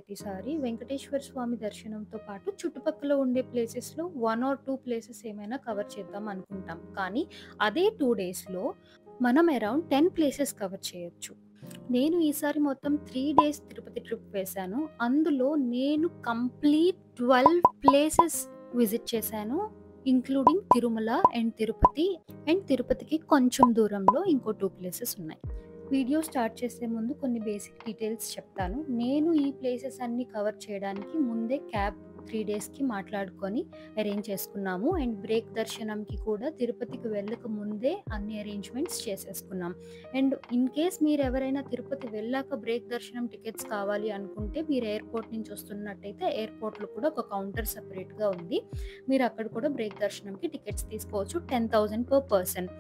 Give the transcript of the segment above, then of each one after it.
ప్రతిసారి వెంకటేశ్వర స్వామి దర్శనంతో పాటు చుట్టుపక్కల ఉండే ప్లేసెస్‌లో 1 ఆర్ 2 ప్లేసెస్ ఏమైనా కవర్ చేద్దాం అనుకుంటాం. కానీ అదే 2 డేస్‌లో మనం అరౌండ్ 10 ప్లేసెస్ కవర్ చేయొచ్చు. నేను ఈసారి మొత్తం 3 డేస్ తిరుపతి ట్రిప్ వేశాను. అందులో నేను కంప్లీట్ 12 ప్లేసెస్ విజిట్ చేశాను. Including Tirumala and Tirupati. And తిరుపతికి కొంచెం దూరంలో ఇంకో 2 ప్లేసెస్ ఉన్నాయి. వీడియో స్టార్ట్ చేసే ముందు కొన్ని బేసిక్ డీటెయిల్స్ చెప్తాను. నేను ఈ ప్లేసెస్ అన్నీ కవర్ చేయడానికి ముందే క్యాబ్ 3 డేస్‌కి మాట్లాడుకొని అరేంజ్ చేసుకున్నాము. అండ్ బ్రేక్ దర్శనంకి కూడా తిరుపతికి వెళ్ళక ముందే అన్ని అరేంజ్‌మెంట్స్ చేసేసుకున్నాం. అండ్ ఇన్ కేస్ మీరెవరైనా తిరుపతి వెళ్ళాక బ్రేక్ దర్శనం టికెట్స్ కావాలి అనుకుంటే మీరు ఎయిర్‌పోర్ట్ నుంచి వస్తున్నట్టయితే ఎయిర్‌పోర్ట్‌లో కూడా ఒక కౌంటర్ సెపరేట్‌గా ఉంది. మీరు అక్కడ కూడా బ్రేక్ దర్శనంకి టికెట్స్ తీసుకోవచ్చు. 10,000 పర్ పర్సన్.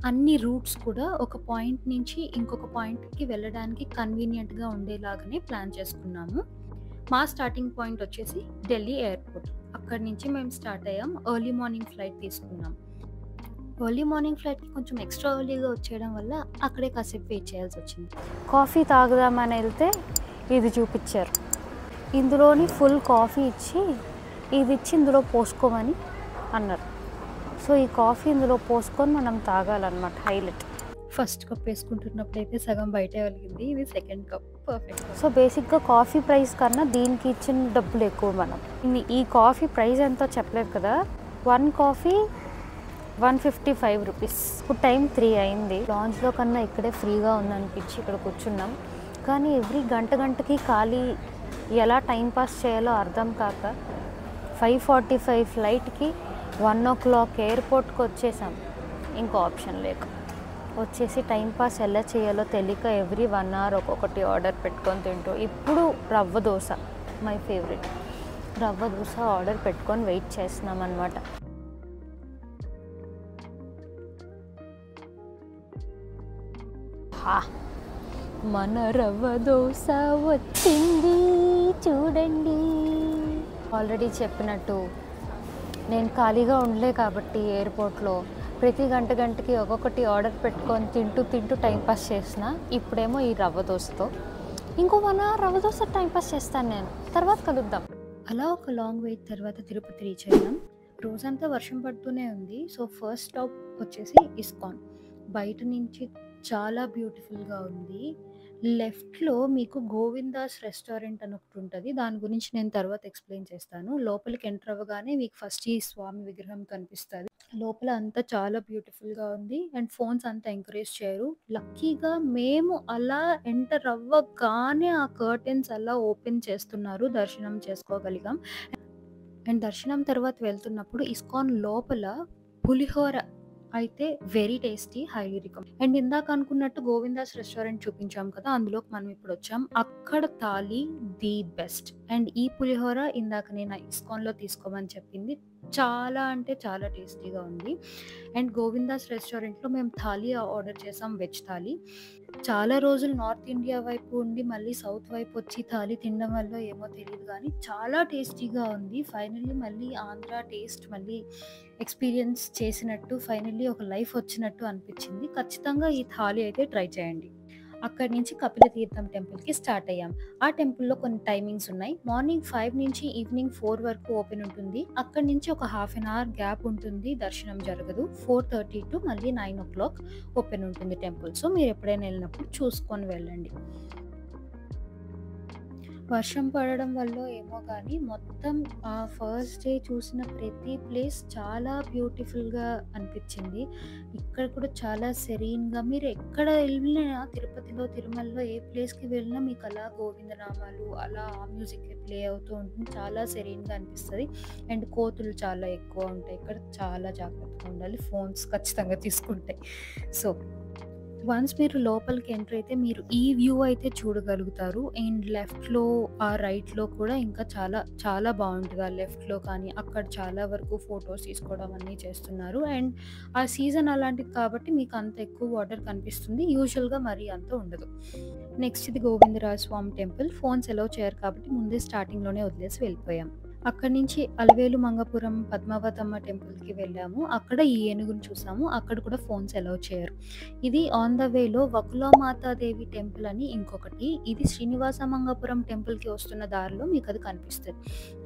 అన్ని రూట్స్ కూడా ఒక పాయింట్ నుంచి ఇంకొక పాయింట్‌కి వెళ్ళడానికి కన్వీనియంట్‌గా ఉండేలాగానే ప్లాన్ చేసుకున్నాము. మా స్టార్టింగ్ పాయింట్ వచ్చేసి ఢిల్లీ ఎయిర్‌పోర్ట్. అక్కడి నుంచి మేము స్టార్ట్ అయ్యాం. ఎర్లీ మార్నింగ్ ఫ్లైట్ తీసుకున్నాం. ఎర్లీ మార్నింగ్ ఫ్లైట్‌కి కొంచెం ఎక్స్ట్రా ఎర్లీగా వచ్చేయడం వల్ల అక్కడే కాసేపు వెయిట్ చేయాల్సొచ్చింది. కాఫీ తాగుదామని వెళ్తే ఇది చూపించారు. ఇందులోని ఫుల్ కాఫీ ఇచ్చి ఇది ఇచ్చి ఇందులో పోసుకోమని అన్నారు. సో ఈ కాఫీ ఇందులో పోసుకొని మనం తాగాలన్నమాట. హైలైట్. ఫస్ట్ కప్ వేసుకుంటున్నప్పుడైతే సగం బయటే ఒలిగింది. ఇది సెకండ్ కప్. పర్ఫెక్ట్. సో బేసిక్గా కాఫీ ప్రైస్ కన్నా దీనికి ఇచ్చిన డబ్బులు ఎక్కువ మనం. ఈ కాఫీ ప్రైస్ ఎంతో చెప్పలేదు కదా. 1 కాఫీ 155 రూపీస్. ఇప్పుడు టైం 3 అయింది. లాంజ్లో కన్నా ఇక్కడే ఫ్రీగా ఉందనిపించి ఇక్కడ కూర్చున్నాం. కానీ ఎవ్రీ గంటకి ఖాళీ ఎలా టైంపాస్ చేయాలో అర్థం కాక 5:45 ఫ్లైట్కి 1 o'clock ఎయిర్పోర్ట్కి వచ్చేసాం. ఇంకో ఆప్షన్ లేక వచ్చేసి టైంపాస్ ఎలా చేయాలో తెలియక ఎవ్రీ 1 hour ఒక్కొక్కటి ఆర్డర్ పెట్టుకొని తింటూ ఇప్పుడు rava dosa my favourite. Rava dosa order పెట్టుకొని వెయిట్ చేస్తున్నాం అన్నమాట. మన రవ్వ దోశ వచ్చింది చూడండి. ఆల్రెడీ చెప్పినట్టు నేను ఖాళీగా ఉండలే కాబట్టి ఎయిర్పోర్ట్లో ప్రతి గంటకి ఒక్కొక్కటి ఆర్డర్ పెట్టుకొని తింటూ టైంపాస్ చేసిన. ఇప్పుడేమో ఈ రవ్వ దోశతో ఇంకో 1 hour రవ్వ దోశ టైంపాస్ చేస్తాను నేను. తర్వాత కలుద్దాం. అలా ఒక లాంగ్ వెయిట్ తర్వాత తిరుపతి రీచ్ అయ్యాం. రోజంతా వర్షం పడుతూనే ఉంది. సో ఫస్ట్ స్టాప్ వచ్చేసి ఇస్కాన్. బయట నుంచి చాలా బ్యూటిఫుల్గా ఉంది. లెఫ్ట్లో మీకు గోవిందాస్ రెస్టారెంట్ అని ఒకటి ఉంటుంది. దాని గురించి నేను తర్వాత ఎక్స్ప్లెయిన్ చేస్తాను. లోపలికి ఎంటర్ అవ్వగానే మీకు ఫస్ట్ ఈ స్వామి విగ్రహం కనిపిస్తుంది. లోపల అంతా చాలా బ్యూటిఫుల్గా ఉంది. అండ్ ఫోన్స్ అంతా ఎంకరేజ్ చేయరు. లక్కీగా మేము అలా ఎంటర్ అవ్వగానే ఆ కర్టెన్స్ అలా ఓపెన్ చేస్తున్నారు. దర్శనం చేసుకోగలిగాం. అండ్ దర్శనం తర్వాత వెళ్తున్నప్పుడు ఇస్కాన్ లోపల పులిహోర అయితే very tasty, highly recommend. And ఇందాక అనుకున్నట్టు గోవిందాస్ రెస్టారెంట్ చూపించాం కదా, అందులోకి మనం ఇప్పుడు వచ్చాం. అక్కడ థాలీ ది బెస్ట్. అండ్ ఈ పులిహోర ఇందాక నేను ఇస్కాన్లో తీసుకోమని చెప్పింది చాలా అంటే చాలా టేస్టీగా ఉంది. అండ్ గోవిందాస్ రెస్టారెంట్లో మేము థాలీ ఆర్డర్ చేసాం, వెజ్ థాలీ. చాలా రోజులు నార్త్ ఇండియా వైపు ఉండి మళ్ళీ సౌత్ వైపు వచ్చి థాలీ తినడం వల్ల ఏమో తెలియదు కానీ చాలా టేస్టీగా ఉంది. ఫైనల్లీ మళ్ళీ ఆంధ్ర టేస్ట్ మళ్ళీ ఎక్స్పీరియన్స్ చేసినట్టు, ఫైనల్లీ ఒక లైఫ్ వచ్చినట్టు అనిపించింది. ఖచ్చితంగా ఈ థాలీ అయితే ట్రై చేయండి. అక్కడి నుంచి కపిల తీర్థం టెంపుల్కి స్టార్ట్ అయ్యాం. ఆ టెంపుల్లో కొన్ని టైమింగ్స్ ఉన్నాయి. మార్నింగ్ 5 నుంచి ఈవినింగ్ 4 వరకు ఓపెన్ ఉంటుంది. అక్కడి నుంచి ఒక ½ an hour గ్యాప్ ఉంటుంది, దర్శనం జరగదు. 4:30 టు మళ్ళీ 9 o'clock ఓపెన్ ఉంటుంది టెంపుల్. సో మీరు ఎప్పుడైనా వెళ్ళినప్పుడు చూసుకొని వెళ్ళండి. వర్షం పడడం వల్ల ఏమో కానీ మొత్తం ఆ ఫస్ట్ డే చూసిన ప్రతి ప్లేస్ చాలా బ్యూటిఫుల్గా అనిపించింది. ఇక్కడ కూడా చాలా సెరీన్గా, మీరు ఎక్కడ వెళ్ళినా తిరుపతిలో తిరుమలలో ఏ ప్లేస్కి వెళ్ళినా మీకు అలా గోవిందనామాలు అలా ఆ మ్యూజిక్ ప్లే అవుతూ ఉంటుంది. చాలా సెరీన్గా అనిపిస్తుంది. అండ్ కోతులు చాలా ఎక్కువ ఉంటాయి ఇక్కడ. చాలా జాగ్రత్తగా ఉండాలి, ఫోన్స్ ఖచ్చితంగా తీసుకుంటాయి. సో వన్స్ మీరు లోపలికి ఎంటర్ అయితే మీరు ఈ వ్యూ అయితే చూడగలుగుతారు. అండ్ లెఫ్ట్లో ఆ రైట్లో కూడా ఇంకా చాలా చాలా బాగుంటుంది. ఆ లెఫ్ట్లో కానీ అక్కడ చాలా వరకు ఫొటోస్ తీసుకోవడం అన్నీ చేస్తున్నారు. అండ్ ఆ సీజన్ అలాంటిది కాబట్టి మీకు అంత ఎక్కువ వాటర్ కనిపిస్తుంది. యూజువల్గా మరీ అంత ఉండదు. నెక్స్ట్ ఇది గోవిందరాజ స్వామి టెంపుల్. ఫోన్స్ ఎలో చేయరు కాబట్టి ముందే స్టార్టింగ్లోనే వదిలేసి వెళ్ళిపోయాం. అక్కడి నుంచి అలివేలు మంగపురం పద్మావతమ్మ టెంపుల్‌కి వెళ్ళాము. అక్కడ ఈ ఏనుగుని చూసాము. అక్కడ కూడా ఫోన్స్ అలౌ చేయరు. ఇది ఆన్ ద వేలో వకులామాతాదేవి టెంపుల్ అని ఇంకొకటి. ఇది శ్రీనివాస మంగాపురం టెంపుల్‌కి వస్తున్న దారిలో మీకది కనిపిస్తది.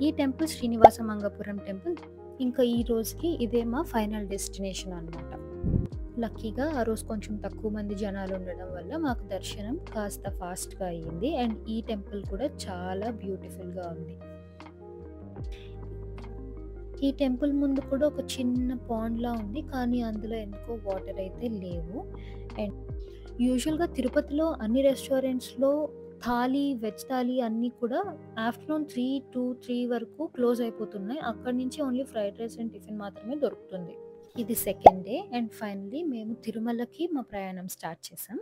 ఈ టెంపుల్ శ్రీనివాస మంగాపురం టెంపుల్. ఇంకా ఈ రోజుకి ఇదే మా ఫైనల్ డెస్టినేషన్ అనమాట. లక్కీగా ఆ రోజు కొంచెం తక్కువ మంది జనాలు ఉండడం వల్ల మాకు దర్శనం కాస్త ఫాస్ట్‌గా అయ్యింది. అండ్ ఈ టెంపుల్ కూడా చాలా బ్యూటిఫుల్‌గా ఉంది. ఈ టెంపుల్ ముందు కూడా ఒక చిన్న పాండ్‌లా ఉంది. కానీ అందులో ఎందుకో వాటర్ అయితే లేవు. అండ్ యూజువల్‌గా తిరుపతిలో అన్ని రెస్టారెంట్స్‌లో వెజ్ థాలీ అన్నీ కూడా ఆఫ్టర్‌నూన్ 3 వరకు క్లోజ్ అయిపోతున్నాయి. అక్కడి నుంచి only fried rice and tiffin మాత్రమే దొరుకుతుంది. ఇది సెకండ్ డే అండ్ ఫైనల్లీ మేము తిరుమలకి మా ప్రయాణం స్టార్ట్ చేసాం.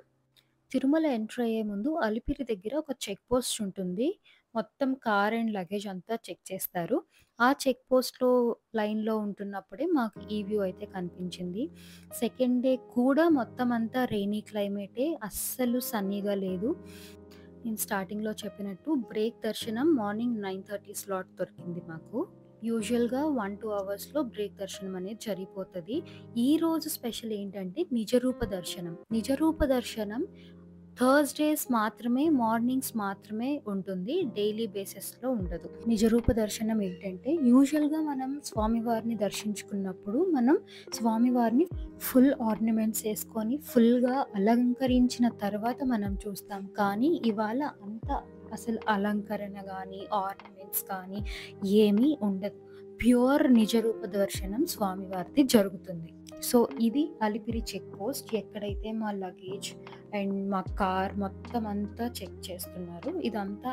తిరుమల ఎంటర్ అయ్యే ముందు అలిపిరి దగ్గర ఒక చెక్ పోస్ట్ ఉంటుంది. మొత్తం కార్ అండ్ లగేజ్ అంతా చెక్ చేస్తారు. ఆ చెక్ పోస్ట్‌లో లైన్‌లో ఉంటున్నప్పుడే మాకు ఈ వ్యూ అయితే కనిపించింది. సెకండ్ డే కూడా మొత్తం అంతా రెయినీ క్లైమేటే. అస్సలు సన్నీగా లేదు. నేను స్టార్టింగ్‌లో చెప్పినట్టు బ్రేక్ దర్శనం మార్నింగ్ 9:30 స్లాట్ దొరికింది మాకు. యూజువల్‌గా 1-2 అవర్స్‌లో బ్రేక్ దర్శనం అనేది జరిగిపోతది. ఈరోజు స్పెషల్ ఏంటంటే నిజరూప దర్శనం. నిజరూప దర్శనం థర్స్‌డేస్ మాత్రమే మార్నింగ్స్ మాత్రమే ఉంటుంది. డైలీ బేసిస్‌లో ఉండదు. నిజరూప దర్శనం ఏంటంటే యూజువల్‌గా మనం స్వామివారిని దర్శించుకున్నప్పుడు మనం స్వామివారిని ఫుల్ ఆర్నమెంట్స్ ఏసుకొని ఫుల్‌గా అలంకరించిన తర్వాత మనం చూస్తాం. కానీ ఇవాళ అసలు అలంకరణ గానీ, ఆర్నమెంట్స్ కానీ ఏమీ ఉండదు. ప్యూర్ నిజరూప దర్శనం స్వామివారిది జరుగుతుంది. సో, ఇది అలిపిరి చెక్ పోస్ట్. ఎక్కడైతే మా లగేజ్ అండ్ మా కార్ మొత్తం అంతా చెక్ చేస్తున్నారు. ఇదంతా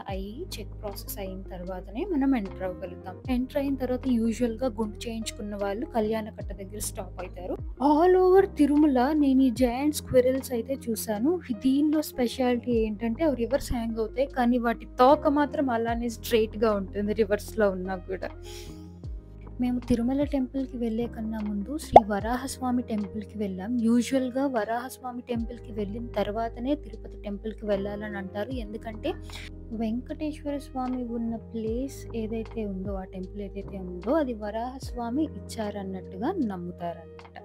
చెక్ ప్రాసెస్ అయిన తర్వాతనే మనం ఎంటర్ అవ్వగలుగుతాం. ఎంటర్ అయిన తర్వాత యూజువల్‌గా గుండు చేయించుకున్న వాళ్ళు కళ్యాణకట్ట దగ్గర స్టాప్ అవుతారు. ఆల్ ఓవర్ తిరుమల నేను ఈ జైంట్ స్క్విరిల్స్ అయితే చూసాను. దీనిలో స్పెషాలిటీ ఏంటంటే అవి రివర్స్ హ్యాంగ్ అవుతాయి. కానీ వాటి తోక మాత్రం అలానే స్ట్రెయిట్‌గా ఉంటుంది రివర్స్‌లో ఉన్నా కూడా. మేము తిరుమల టెంపుల్‌కి వెళ్ళే కన్నా ముందు శ్రీ వరాహస్వామి టెంపుల్‌కి వెళ్ళాం. యూజువల్‌గా వరాహస్వామి టెంపుల్‌కి వెళ్ళిన తర్వాతనే తిరుపతి టెంపుల్‌కి వెళ్ళాలని అంటారు. ఎందుకంటే వెంకటేశ్వర స్వామి ఉన్న ప్లేస్ ఏదైతే ఉందో, ఆ టెంపుల్ ఏదైతే ఉందో అది వరాహస్వామి ఇచ్చారన్నట్టుగా నమ్ముతారనమాట.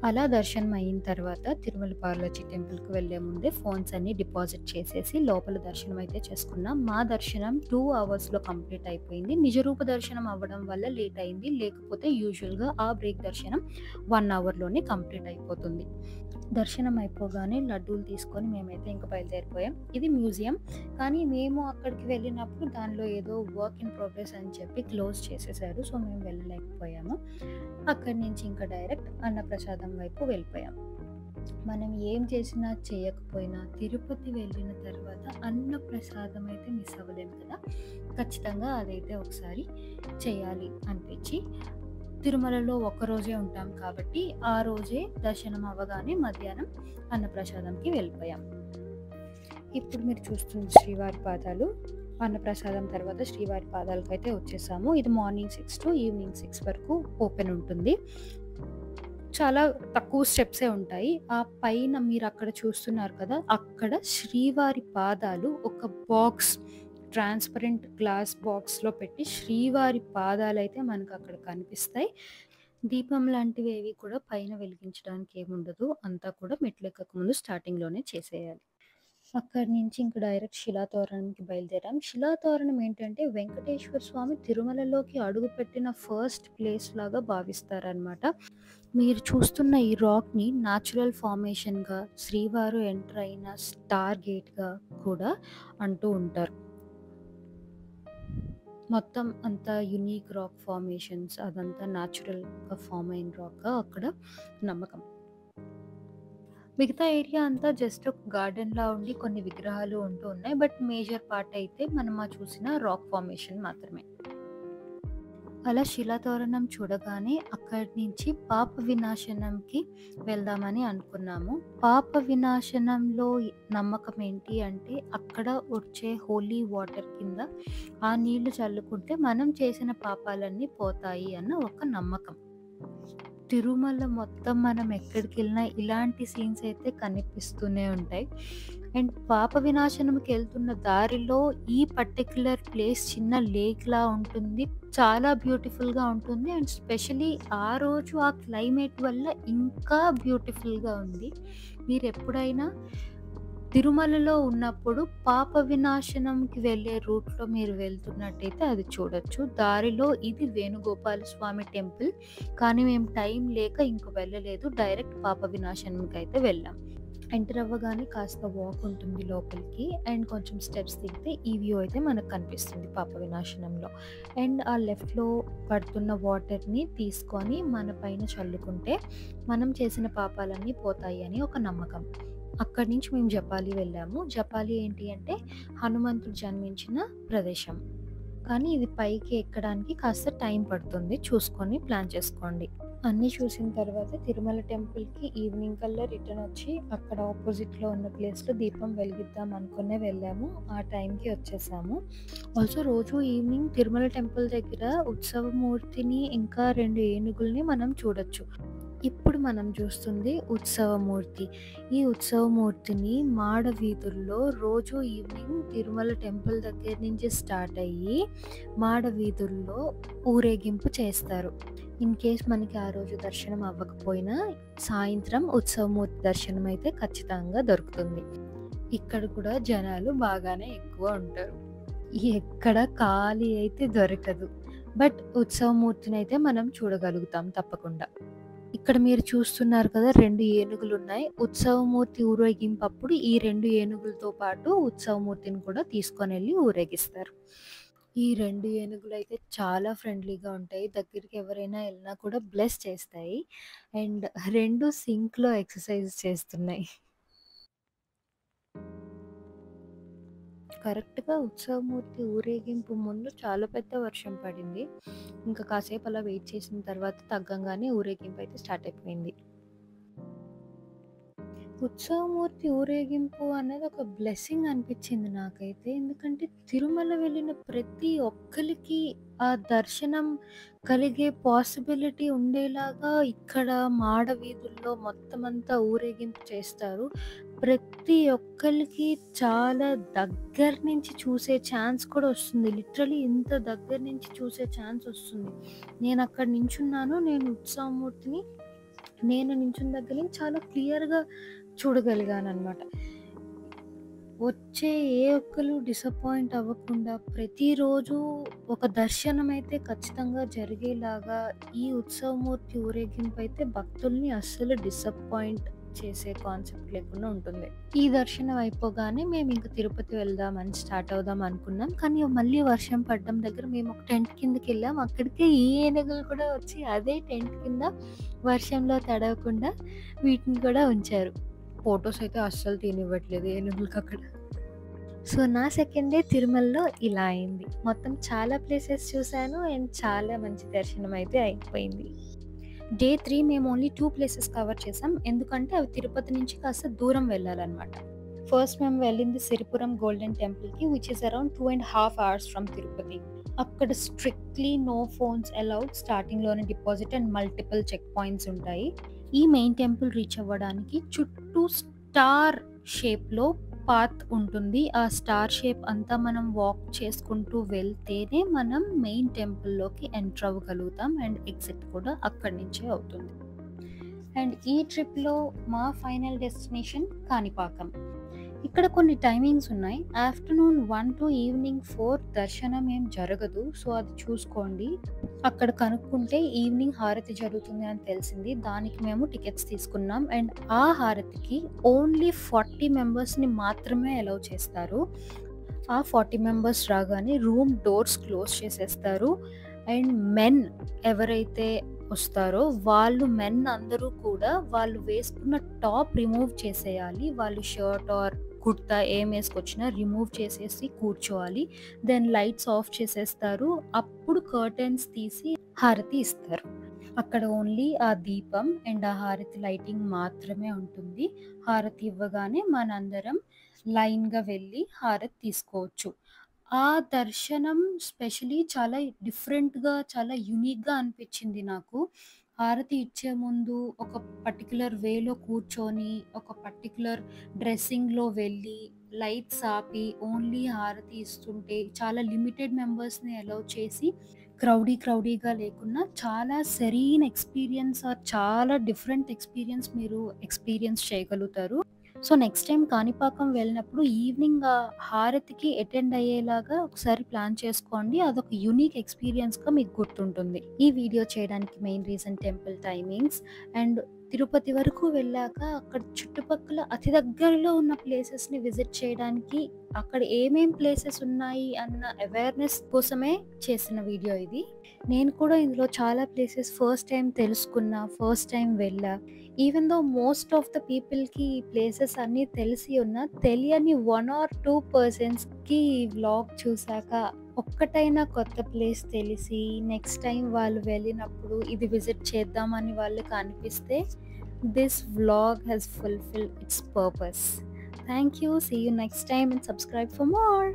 అలా దర్శనం అయిన తర్వాత తిరుమల బాలాజీ టెంపుల్‌కి వెళ్ళే ముందే ఫోన్స్ అన్నీ డిపాజిట్ చేసేసి లోపల దర్శనం అయితే చేసుకున్నాం. మా దర్శనం 2 అవర్స్‌లో కంప్లీట్ అయిపోయింది. నిజరూప దర్శనం అవ్వడం వల్ల లేట్ అయింది. లేకపోతే యూజువల్‌గా ఆ బ్రేక్ దర్శనం 1 అవర్‌లోనే కంప్లీట్ అయిపోతుంది. దర్శనం అయిపోగానే లడ్డూలు తీసుకొని మేమైతే ఇంక బయలుదేరిపోయాం. ఇది మ్యూజియం. కానీ మేము అక్కడికి వెళ్ళినప్పుడు దానిలో ఏదో వర్క్ ఇన్ ప్రోగ్రెస్ అని చెప్పి క్లోజ్ చేసేసారు. సో, మేము వెళ్ళలేకపోయాము. అక్కడి నుంచి ఇంకా డైరెక్ట్ అన్నప్రసాదం వైపు వెళ్ళిపోయాం. మనం ఏం చేసినా చేయకపోయినా తిరుపతి వెళ్ళిన తర్వాత అన్నప్రసాదం అయితే మిస్ అవ్వలేము కదా! ఖచ్చితంగా అదైతే ఒకసారి చేయాలి అనిపించి తిరుమలలో ఒక్కరోజే ఉంటాం కాబట్టి ఆ రోజే దర్శనం అవ్వగానే మధ్యాహ్నం అన్నప్రసాదంకి వెళ్ళిపోయాం. ఇప్పుడు మీరు చూస్తున్న శ్రీవారి పాదాలు. అన్నప్రసాదం తర్వాత శ్రీవారి పాదాలకైతే వచ్చేసాము. ఇది మార్నింగ్ 6 టు ఈవినింగ్ 6 వరకు ఓపెన్ ఉంటుంది. చాలా తక్కువ స్టెప్సే ఉంటాయి. ఆ పైన మీరు అక్కడ చూస్తున్నారు కదా! అక్కడ శ్రీవారి పాదాలు ఒక బాక్స్ ట్రాన్స్‌పరెంట్ గ్లాస్ బాక్స్‌లో పెట్టి శ్రీవారి పాదాలైతే మనకు అక్కడ కనిపిస్తాయి. దీపం లాంటివి ఏవి కూడా పైన వెలిగించడానికి ఏముండదు. అంతా కూడా మెట్లెక్కక ముందు స్టార్టింగ్‌లోనే చేసేయాలి. అక్కడి నుంచి ఇంక డైరెక్ట్ శిలాతోరణంకి బయలుదేరాం. శిలాతోరణం ఏంటంటే వెంకటేశ్వర స్వామి తిరుమలలోకి అడుగుపెట్టిన ఫస్ట్ ప్లేస్ లాగా భావిస్తారనమాట. మీరు చూస్తున్న ఈ రాక్‌ని న్యాచురల్ ఫార్మేషన్‌గా శ్రీవారు ఎంటర్ అయిన స్టార్ గేట్‌గా కూడా అంటూ ఉంటారు. మొత్తం అంతా యూనిక్ రాక్ ఫార్మేషన్స్ అదంతా న్యాచురల్‌గా ఫార్మ్ అయిన రాక్‌గా అక్కడ నమ్మకం. మిగతా ఏరియా అంతా జస్ట్ ఒక గార్డెన్‌లా ఉండి కొన్ని విగ్రహాలు ఉంటూ ఉన్నాయి. బట్ మేజర్ పార్ట్ అయితే మనం చూసిన రాక్ ఫార్మేషన్ మాత్రమే. అలా శిలాతోరణం చూడగానే అక్కడి నుంచి పాప వినాశనంకి వెళ్దామని అనుకున్నాము. పాప వినాశనంలో నమ్మకం ఏంటి అంటే అక్కడ వచ్చే హోలీ వాటర్ కింద ఆ నీళ్లు చల్లుకుంటే మనం చేసిన పాపాలన్నీ పోతాయి అన్న ఒక నమ్మకం. తిరుమల మొత్తం మనం ఎక్కడికెళ్ళినా ఇలాంటి సీన్స్ అయితే కనిపిస్తూనే ఉంటాయి. అండ్ పాప వినాశనంకి వెళ్తున్న దారిలో ఈ పర్టిక్యులర్ ప్లేస్ చిన్న లేక్‌లా ఉంటుంది. చాలా బ్యూటిఫుల్‌గా ఉంటుంది. అండ్ స్పెషల్లీ ఆ రోజు ఆ క్లైమేట్ వల్ల ఇంకా బ్యూటిఫుల్‌గా ఉంది. మీరెప్పుడైనా తిరుమలలో ఉన్నప్పుడు పాప వినాశనంకి వెళ్ళే రూట్‌లో మీరు వెళ్తున్నట్టయితే అది చూడొచ్చు. దారిలో ఇది వేణుగోపాల స్వామి టెంపుల్. కానీ మేము టైం లేక ఇంక వెళ్ళలేదు. డైరెక్ట్ పాప వినాశనంకైతే వెళ్ళాం. ఎంటర్ అవ్వగానే కాస్త వాక్ ఉంటుంది లోపలికి. అండ్ కొంచెం స్టెప్స్ దిగితే ఈ వ్యూ అయితే మనకు కనిపిస్తుంది పాప వినాశనంలో. అండ్ ఆ లెఫ్ట్‌లో పడుతున్న వాటర్‌ని తీసుకొని మన పైన చల్లుకుంటే మనం చేసిన పాపాలన్నీ పోతాయి అని ఒక నమ్మకం. అక్కడి నుంచి మేము జపాలి వెళ్ళాము. జపాలి ఏంటి అంటే హనుమంతుడు జన్మించిన ప్రదేశం. కానీ ఇది పైకి ఎక్కడానికి కాస్త టైం పడుతుంది. చూసుకొని ప్లాన్ చేసుకోండి. అన్నీ చూసిన తర్వాత తిరుమల టెంపుల్‌కి ఈవినింగ్ కల్లా రిటర్న్ వచ్చి అక్కడ ఆపోజిట్‌లో ఉన్న ప్లేస్‌లో దీపం వెలిగిద్దాం అనుకునే వెళ్ళాము. ఆ టైంకి వచ్చేసాము. ఆల్సో రోజు ఈవినింగ్ తిరుమల టెంపుల్ దగ్గర ఉత్సవమూర్తిని ఇంకా 2 ఏనుగుల్ని మనం చూడొచ్చు. ఇప్పుడు మనం చూస్తుంది ఉత్సవమూర్తి. ఈ ఉత్సవమూర్తిని మాడ వీధుల్లో రోజు ఈవినింగ్ తిరుమల టెంపుల్ దగ్గర నుంచి స్టార్ట్ అయ్యి మాడ వీధుల్లో ఊరేగింపు చేస్తారు. ఇన్ కేస్ మనకి ఆ రోజు దర్శనం అవ్వకపోయినా సాయంత్రం ఉత్సవమూర్తి దర్శనం అయితే ఖచ్చితంగా దొరుకుతుంది. ఇక్కడ కూడా జనాలు బాగానే ఎక్కువ ఉంటారు. ఎక్కడ ఖాళీ అయితే దొరకదు. బట్ ఉత్సవమూర్తినైతే మనం చూడగలుగుతాం తప్పకుండా. ఇక్కడ మీరు చూస్తున్నారు కదా 2 ఏనుగులున్నాయి. ఉత్సవమూర్తి ఊరేగింపప్పుడు ఈ 2 ఏనుగులతో పాటు ఉత్సవమూర్తిని కూడా తీసుకొనెళ్ళి ఊరేగిస్తారు. ఈ 2 ఏనుగులైతే చాలా ఫ్రెండ్లీగా ఉంటాయి. దగ్గరికి ఎవరైనా ఎళ్ళినా కూడా బ్లెస్ చేస్తాయి. అండ్ 2 సింక్‌లో ఎక్సర్‌సైజ్ చేస్తున్నాయి. కరెక్ట్‌గా ఉత్సవమూర్తి ఊరేగింపు ముందు చాలా పెద్ద వర్షం పడింది. ఇంకా కాసేపు అలా వెయిట్ చేసిన తర్వాత తగ్గంగానే ఊరేగింపయితే స్టార్ట్ అయిపోయింది. ఉత్సవమూర్తి ఊరేగింపు అనేది ఒక బ్లెస్సింగ్ అనిపించింది నాకైతే. ఎందుకంటే తిరుమల వెళ్ళిన ప్రతి ఒక్కళ్ళకి ఆ దర్శనం కలిగే పాసిబిలిటీ ఉండేలాగా ఇక్కడ మాడ వీధుల్లో మొత్తం అంతా ఊరేగింపు చేస్తారు. ప్రతి ఒక్కళ్ళకి చాలా దగ్గర నుంచి చూసే ఛాన్స్ కూడా వస్తుంది. లిటరల్లీ ఇంత దగ్గర నుంచి చూసే ఛాన్స్ వస్తుంది. నేను అక్కడ నించున్నాను. నేను నించున్న దగ్గర నుంచి చాలా క్లియర్‌గా చూడగలిగాననమాట. వచ్చే ఏ ఒక్కళ్ళు డిసప్పాయింట్ అవ్వకుండా ప్రతిరోజు ఒక దర్శనమైతే ఖచ్చితంగా జరిగేలాగా ఈ ఉత్సవమూర్తి ఊరేగింపయితే భక్తుల్ని అస్సలు డిసప్పాయింట్ చేసే కాన్సెప్ట్ లేకుండా ఉంటుంది. ఈ దర్శనం అయిపోగానే మేమింక తిరుపతి వెళ్దామని స్టార్ట్ అవుదాం అనుకున్నాం. కానీ మళ్ళీ వర్షం పడడం దగ్గర మేము ఒక టెంట్ కిందకెళ్ళాం. అక్కడికే ఈ ఏనుగులు కూడా వచ్చి అదే టెంట్ కింద వర్షంలో తడవకుండా వీటిని కూడా ఉంచారు. ఫోటోస్ అయితే అస్సలు తీయనివ్వట్లేదు ఏనుగులకక్కడ. సో, నా సెకండ్ డే తిరుమలలో ఇలా అయింది. మొత్తం చాలా ప్లేసెస్ చూసాను. అండ్ చాలా మంచి దర్శనం అయితే అయిపోయింది. డే 3 మేము ఓన్లీ 2 ప్లేసెస్ కవర్ చేసాం. ఎందుకంటే అవి తిరుపతి నుంచి కాస్త దూరం వెళ్ళాలనమాట. ఫస్ట్ మేము వెళ్ళింది సిరిపురం గోల్డెన్ టెంపుల్‌కి which is around 2.5 hours from Tirupati. అక్కడ స్ట్రిక్ట్‌లీ నో ఫోన్స్ అలౌడ్. స్టార్టింగ్‌లోనే deposit and multiple check points ఉంటాయి. ఈ మెయిన్ టెంపుల్ రీచ్ అవ్వడానికి చుట్టూ స్టార్ షేప్‌లో పాత్ ఉంటుంది. ఆ స్టార్ షేప్ అంతా మనం వాక్ చేసుకుంటూ వెళ్తేనే మనం మెయిన్ టెంపుల్‌లోకి ఎంటర్ అవ్వగలుగుతాం. అండ్ ఎగ్జిట్ కూడా అక్కడి నుంచే అవుతుంది. అండ్ ఈ ట్రిప్‌లో మా ఫైనల్ డెస్టినేషన్ కాణిపాకం. ఇక్కడ కొన్ని టైమింగ్స్ ఉన్నాయి. ఆఫ్టర్‌నూన్ 1 టు ఈవినింగ్ 4 దర్శనం ఏం జరగదు. సో, అది చూసుకోండి. అక్కడ కనుక్కుంటే ఈవినింగ్ హారతి జరుగుతుంది అని తెలిసింది. దానికి మేము టికెట్స్ తీసుకున్నాం. అండ్ ఆ హారతికి ఓన్లీ 40 మెంబర్స్‌ని మాత్రమే అలౌ చేస్తారు. ఆ 40 మెంబర్స్ రాగానే రూమ్ డోర్స్ క్లోజ్ చేసేస్తారు. అండ్ మెన్ ఎవరైతే వస్తారో మెన్ అందరూ కూడా వాళ్ళు వేసుకున్న టాప్ రిమూవ్ చేసేయాలి. వాళ్ళు షర్ట్ ఆర్ కుర్తా ఏం వేసుకొచ్చినా రిమూవ్ చేసేసి కూర్చోవాలి. దెన్ లైట్స్ ఆఫ్ చేసేస్తారు. అప్పుడు కర్టెన్స్ తీసి హారతి ఇస్తారు. అక్కడ ఓన్లీ ఆ దీపం అండ్ ఆ హారతి లైటింగ్ మాత్రమే ఉంటుంది. హారతి ఇవ్వగానే మనందరం లైన్‌గా వెళ్ళి హారతి తీసుకోవచ్చు. ఆ దర్శనం స్పెషల్లీ చాలా డిఫరెంట్‌గా, చాలా యూనిక్‌గా అనిపించింది నాకు. హారతి ఇచ్చే ముందు ఒక పర్టిక్యులర్ వేలో కూర్చొని, ఒక పర్టిక్యులర్ డ్రెస్సింగ్‌లో వెళ్ళి, లైట్స్ ఆపి, ఓన్లీ హారతి ఇస్తుంటే చాలా లిమిటెడ్ మెంబర్స్‌ని అలౌ చేసి, క్రౌడీగా లేకున్నా చాలా సెరీన్ ఎక్స్‌పీరియన్స్ చాలా డిఫరెంట్ ఎక్స్‌పీరియన్స్ మీరు ఎక్స్‌పీరియన్స్ చేయగలుగుతారు. సో, నెక్స్ట్ టైమ్ కాణిపాకం వెళ్ళినప్పుడు ఈవినింగ్ హారతికి అటెండ్ అయ్యేలాగా ఒకసారి ప్లాన్ చేసుకోండి. అదొక యూనిక్ ఎక్స్‌పీరియన్స్‌గా మీకు గుర్తుంటుంది. ఈ వీడియో చేయడానికి main reason temple timings and Tirupati వరకు వెళ్ళాక అక్కడ చుట్టుపక్కల అతి దగ్గరలో ఉన్న ప్లేసెస్‌ని విజిట్ చేయడానికి, అక్కడ ఏమేం ప్లేసెస్ ఉన్నాయి అన్న అవేర్‌నెస్ కోసమే చేసిన వీడియో ఇది. నేను కూడా ఇందులో చాలా ప్లేసెస్ ఫస్ట్ టైమ్ తెలుసుకున్నా, ఫస్ట్ టైమ్ వెళ్ళా. Even though most of the పీపుల్‌కి ఈ ప్లేసెస్ అన్నీ తెలిసి ఉన్నా, తెలియని 1 ఆర్ 2 పర్సన్స్‌కి ఈ వ్లాగ్ చూసాక ఒక్కటైనా కొత్త ప్లేస్ తెలిసి, నెక్స్ట్ టైం వాళ్ళు వెళ్ళినప్పుడు ఇది విజిట్ చేద్దామని వాళ్ళకి అనిపిస్తే, this vlog has fulfilled its purpose. Thank you. See you next time and subscribe for more.